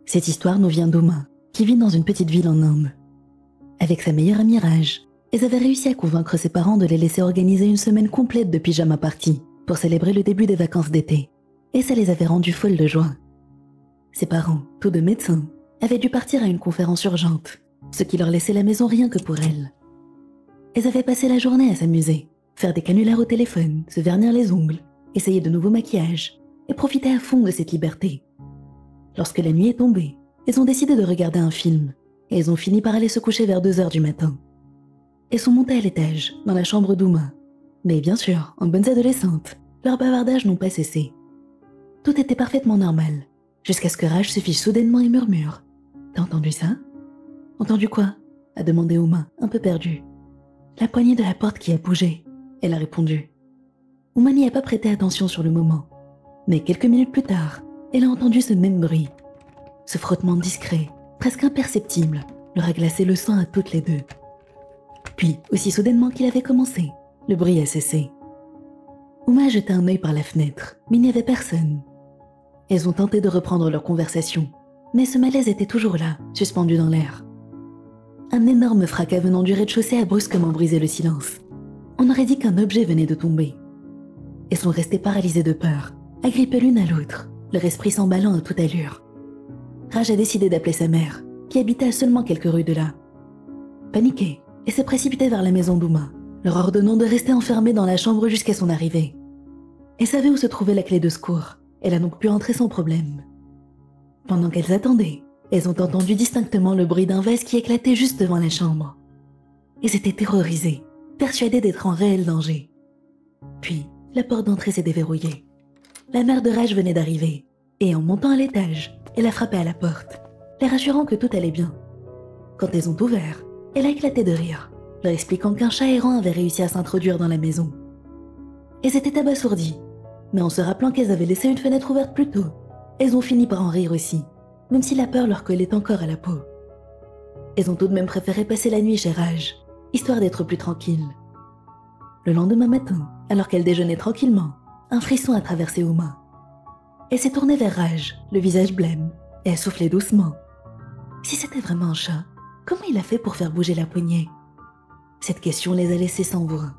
Cette histoire nous vient d'Oma, qui vit dans une petite ville en Inde. Avec sa meilleure amie Raj, elles avaient réussi à convaincre ses parents de les laisser organiser une semaine complète de pyjama party pour célébrer le début des vacances d'été. Et ça les avait rendues folles de joie. Ses parents, tous deux médecins, avaient dû partir à une conférence urgente, ce qui leur laissait la maison rien que pour elles. Elles avaient passé la journée à s'amuser, faire des canulars au téléphone, se vernir les ongles, essayer de nouveaux maquillages et profiter à fond de cette liberté. Lorsque la nuit est tombée, elles ont décidé de regarder un film et elles ont fini par aller se coucher vers 2 heures du matin. Elles sont montées à l'étage, dans la chambre d'Oma. Mais bien sûr, en bonnes adolescentes, leurs bavardages n'ont pas cessé. Tout était parfaitement normal, jusqu'à ce que Raj se fiche soudainement et murmure. « T'as entendu ça ?»« Entendu quoi ?» a demandé Oma, un peu perdue. « La poignée de la porte qui a bougé », elle a répondu. Oma n'y a pas prêté attention sur le moment. Mais quelques minutes plus tard, elle a entendu ce même bruit. Ce frottement discret, presque imperceptible, leur a glacé le sang à toutes les deux. Puis, aussi soudainement qu'il avait commencé, le bruit a cessé. Oma a jeté un œil par la fenêtre, mais il n'y avait personne. Elles ont tenté de reprendre leur conversation, mais ce malaise était toujours là, suspendu dans l'air. Un énorme fracas venant du rez-de-chaussée a brusquement brisé le silence. On aurait dit qu'un objet venait de tomber. Elles sont restées paralysées de peur, agrippées l'une à l'autre, leur esprit s'emballant à toute allure. Raj a décidé d'appeler sa mère, qui habitait à seulement quelques rues de là. Paniquée, elle s'est précipitée vers la maison d'Oma, leur ordonnant de rester enfermée dans la chambre jusqu'à son arrivée. Elle savait où se trouvait la clé de secours, elle a donc pu entrer sans problème. Pendant qu'elles attendaient, elles ont entendu distinctement le bruit d'un vase qui éclatait juste devant la chambre. Elles étaient terrorisées, persuadées d'être en réel danger. Puis, la porte d'entrée s'est déverrouillée. La mère de Raj venait d'arriver, et en montant à l'étage, elle a frappé à la porte, les rassurant que tout allait bien. Quand elles ont ouvert, elle a éclaté de rire, leur expliquant qu'un chat errant avait réussi à s'introduire dans la maison. Elles étaient abasourdies, mais en se rappelant qu'elles avaient laissé une fenêtre ouverte plus tôt, elles ont fini par en rire aussi, même si la peur leur collait encore à la peau. Elles ont tout de même préféré passer la nuit chez Raj, histoire d'être plus tranquilles. Le lendemain matin, alors qu'elles déjeunaient tranquillement, un frisson a traversé Oma. Elle s'est tournée vers Raj, le visage blême, et a soufflé doucement. Si c'était vraiment un chat, comment il a fait pour faire bouger la poignée? Cette question les a laissés sans voix.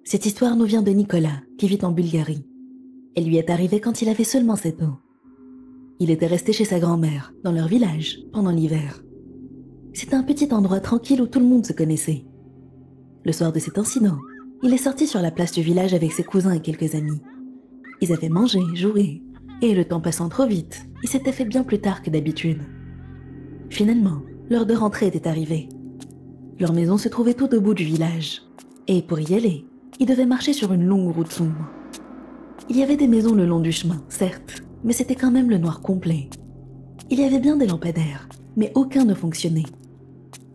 Cette histoire nous vient de Nicolas, qui vit en Bulgarie. Elle lui est arrivée quand il avait seulement 7 ans. Il était resté chez sa grand-mère, dans leur village, pendant l'hiver. C'était un petit endroit tranquille où tout le monde se connaissait. Le soir de cet incident, il est sorti sur la place du village avec ses cousins et quelques amis. Ils avaient mangé, joué, et le temps passant trop vite, il s'était fait bien plus tard que d'habitude. Finalement, l'heure de rentrée était arrivée. Leur maison se trouvait tout au bout du village, et pour y aller, ils devaient marcher sur une longue route sombre. Il y avait des maisons le long du chemin, certes, mais c'était quand même le noir complet. Il y avait bien des lampadaires, mais aucun ne fonctionnait.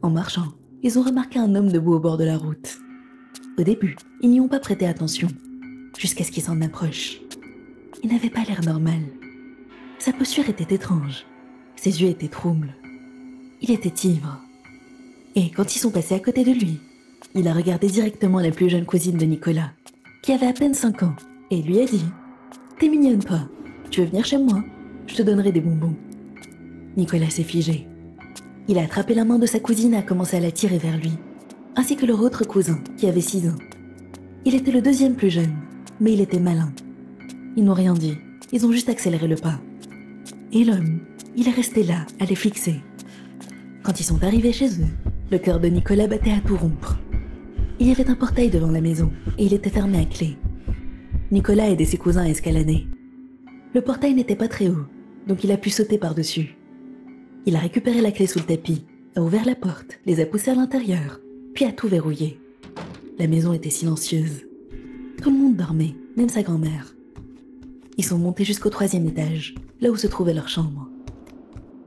En marchant, ils ont remarqué un homme debout au bord de la route. Au début, ils n'y ont pas prêté attention, jusqu'à ce qu'il s'en approche. Il n'avait pas l'air normal. Sa posture était étrange, ses yeux étaient troubles. Il était ivre. Et quand ils sont passés à côté de lui, il a regardé directement la plus jeune cousine de Nicolas, qui avait à peine 5 ans, et lui a dit « T'es mignonne, toi. Tu veux venir chez moi? Je te donnerai des bonbons. » Nicolas s'est figé. Il a attrapé la main de sa cousine et a commencé à la tirer vers lui, ainsi que leur autre cousin, qui avait 6 ans. Il était le deuxième plus jeune, mais il était malin. Ils n'ont rien dit, ils ont juste accéléré le pas. Et l'homme, il est resté là, à les fixer. Quand ils sont arrivés chez eux, le cœur de Nicolas battait à tout rompre. Il y avait un portail devant la maison, et il était fermé à clé. Nicolas a aidé ses cousins à escalader. Le portail n'était pas très haut, donc il a pu sauter par-dessus. Il a récupéré la clé sous le tapis, a ouvert la porte, les a poussés à l'intérieur, puis a tout verrouillé. La maison était silencieuse. Tout le monde dormait, même sa grand-mère. Ils sont montés jusqu'au 3e étage, là où se trouvait leur chambre.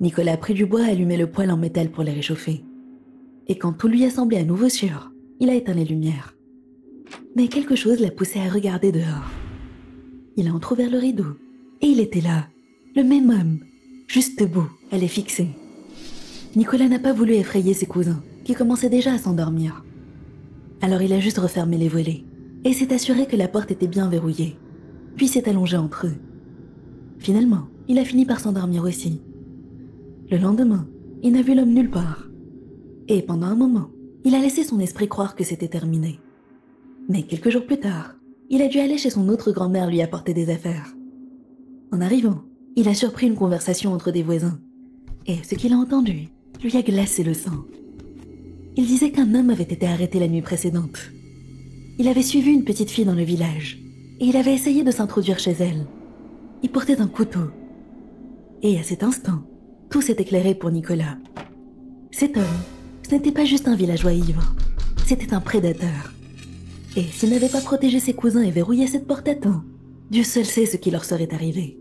Nicolas a pris du bois et allumé le poêle en métal pour les réchauffer. Et quand tout lui a semblé à nouveau sûr, il a éteint les lumières. Mais quelque chose l'a poussé à regarder dehors. Il a entrouvert le rideau, et il était là, le même homme, juste debout, elle est fixée. Nicolas n'a pas voulu effrayer ses cousins, qui commençaient déjà à s'endormir. Alors il a juste refermé les volets, et s'est assuré que la porte était bien verrouillée, puis s'est allongé entre eux. Finalement, il a fini par s'endormir aussi. Le lendemain, il n'a vu l'homme nulle part. Et pendant un moment, il a laissé son esprit croire que c'était terminé. Mais quelques jours plus tard, il a dû aller chez son autre grand-mère lui apporter des affaires. En arrivant, il a surpris une conversation entre des voisins. Et ce qu'il a entendu lui a glacé le sang. Il disait qu'un homme avait été arrêté la nuit précédente. Il avait suivi une petite fille dans le village, et il avait essayé de s'introduire chez elle. Il portait un couteau. Et à cet instant, tout s'est éclairé pour Nicolas. Cet homme, ce n'était pas juste un villageois ivre, c'était un prédateur. Et s'il n'avait pas protégé ses cousins et verrouillé cette porte à temps, Dieu seul sait ce qui leur serait arrivé.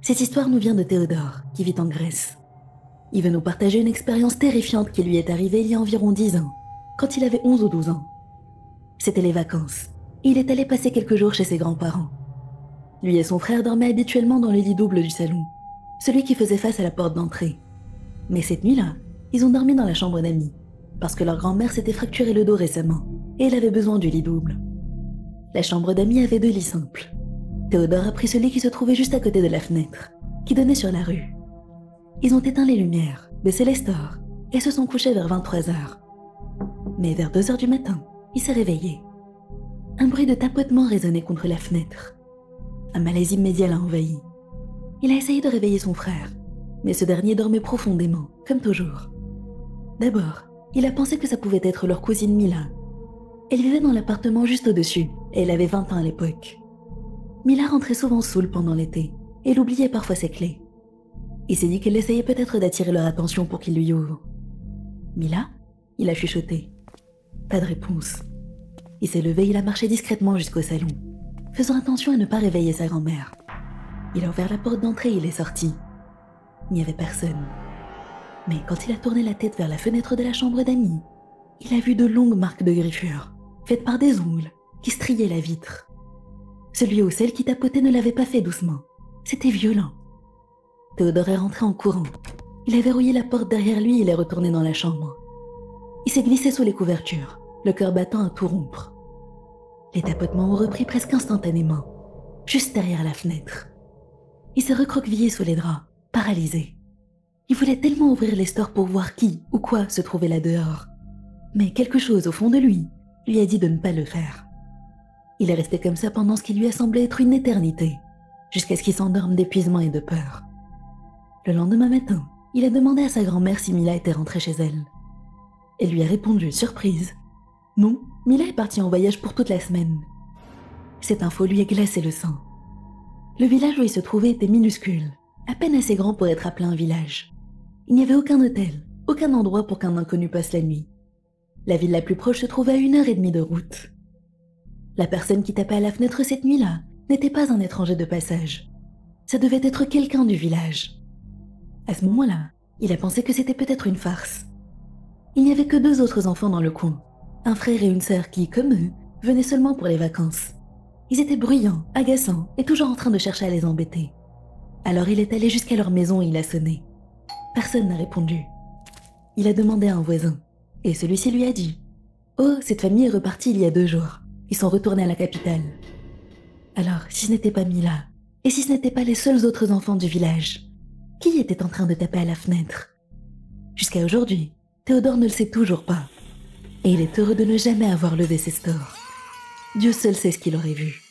Cette histoire nous vient de Théodore, qui vit en Grèce. Il veut nous partager une expérience terrifiante qui lui est arrivée il y a environ 10 ans, quand il avait 11 ou 12 ans. C'était les vacances, et il est allé passer quelques jours chez ses grands-parents. Lui et son frère dormaient habituellement dans le lit double du salon, celui qui faisait face à la porte d'entrée. Mais cette nuit-là, ils ont dormi dans la chambre d'amis, parce que leur grand-mère s'était fracturé le dos récemment, et elle avait besoin du lit double. La chambre d'amis avait 2 lits simples. Théodore a pris celui qui se trouvait juste à côté de la fenêtre, qui donnait sur la rue. Ils ont éteint les lumières, baissé les stores, et se sont couchés vers 23 heures. Mais vers 2 heures du matin, il s'est réveillé. Un bruit de tapotement résonnait contre la fenêtre. Un malaise immédiat l'a envahi. Il a essayé de réveiller son frère, mais ce dernier dormait profondément, comme toujours. D'abord, il a pensé que ça pouvait être leur cousine Mila. Elle vivait dans l'appartement juste au-dessus, et elle avait 20 ans à l'époque. Mila rentrait souvent saoule pendant l'été, et elle oubliait parfois ses clés. Il s'est dit qu'elle essayait peut-être d'attirer leur attention pour qu'il lui ouvre. Mila? Il a chuchoté. Pas de réponse. Il s'est levé et il a marché discrètement jusqu'au salon, faisant attention à ne pas réveiller sa grand-mère. Il a ouvert la porte d'entrée et il est sorti. Il n'y avait personne. Mais quand il a tourné la tête vers la fenêtre de la chambre d'amis, il a vu de longues marques de griffures, faites par des ongles, qui striaient la vitre. Celui ou celle qui tapotait ne l'avait pas fait doucement. C'était violent. Théodore est rentré en courant. Il a verrouillé la porte derrière lui et il est retourné dans la chambre. Il s'est glissé sous les couvertures, le cœur battant à tout rompre. Les tapotements ont repris presque instantanément, juste derrière la fenêtre. Il s'est recroquevillé sous les draps, paralysé. Il voulait tellement ouvrir les stores pour voir qui ou quoi se trouvait là dehors. Mais quelque chose au fond de lui a dit de ne pas le faire. Il est resté comme ça pendant ce qui lui a semblé être une éternité, jusqu'à ce qu'il s'endorme d'épuisement et de peur. Le lendemain matin, il a demandé à sa grand-mère si Mila était rentrée chez elle. Elle lui a répondu, surprise. Non, Mila est partie en voyage pour toute la semaine. Cette info lui a glacé le sang. Le village où il se trouvait était minuscule, à peine assez grand pour être appelé un village. Il n'y avait aucun hôtel, aucun endroit pour qu'un inconnu passe la nuit. La ville la plus proche se trouvait à 1h30 de route. La personne qui tapait à la fenêtre cette nuit-là n'était pas un étranger de passage. Ça devait être quelqu'un du village. À ce moment-là, il a pensé que c'était peut-être une farce. Il n'y avait que 2 autres enfants dans le coin, un frère et une sœur qui, comme eux, venaient seulement pour les vacances. Ils étaient bruyants, agaçants et toujours en train de chercher à les embêter. Alors il est allé jusqu'à leur maison et il a sonné. Personne n'a répondu. Il a demandé à un voisin, et celui-ci lui a dit « Oh, cette famille est repartie il y a 2 jours. Ils sont retournés à la capitale. » Alors, si ce n'était pas Mila, et si ce n'étaient pas les seuls autres enfants du village, qui était en train de taper à la fenêtre? Jusqu'à aujourd'hui, Théodore ne le sait toujours pas. Et il est heureux de ne jamais avoir levé ses stores. Dieu seul sait ce qu'il aurait vu.